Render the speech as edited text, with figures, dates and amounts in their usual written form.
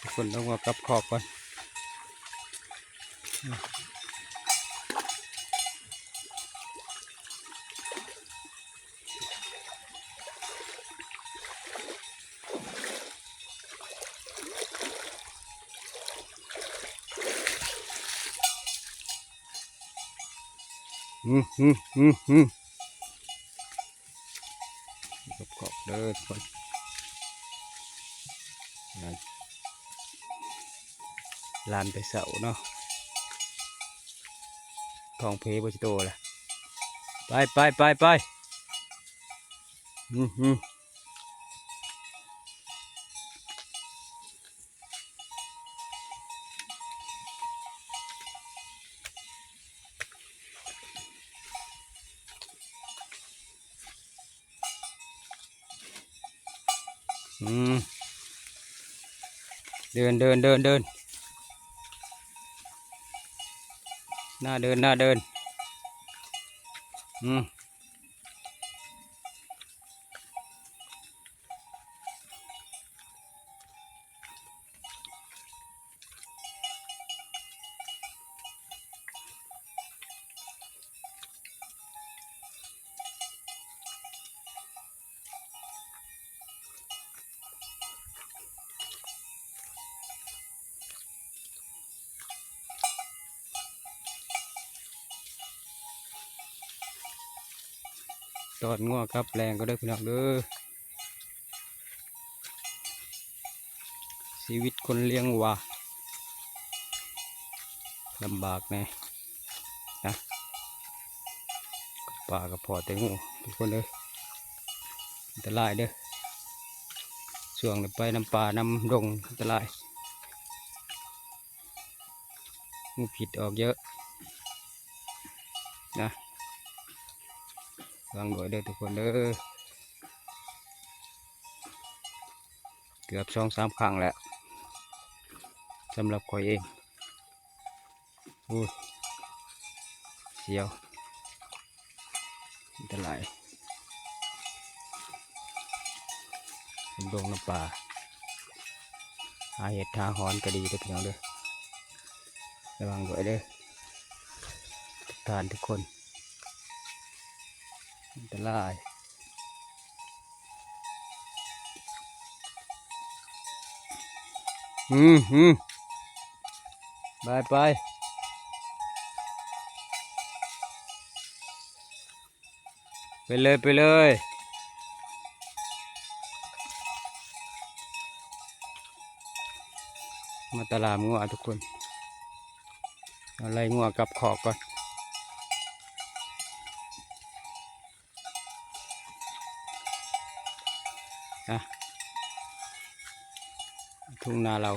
ทุกคนต้องมากับขอบก่อนกับขอบเด้อทุกคนลานไปเสาเนาะทองเพบจิโตแหละไปเดินหน้าเดินตอดงัวครับแรงก็ได้พี่น้องเด้อชีวิตคนเลี้ยงวัวลำบากแน่นะป่ากับพอแต่งูทุกคนเลยอันตรายเด้อช่วงไปน้ำป่าน้ำดงอันตรายงูผิดออกเยอะนะวางด้วยเด้อทุกคนเด้อเกือบ2-3 ครั้งแล้วสำหรับข่อยเองเสียวอันตรายดงน้ำป่าหาเห็ดหาหอนก็ดีเด้อพี่น้องเด้อระวังด้วยเด้อทุกท่านทุกคนอันตรายไปเลยมาตลาดงัวทุกคนอะไรงัวกับขอกก่อนทุ่งนาเรา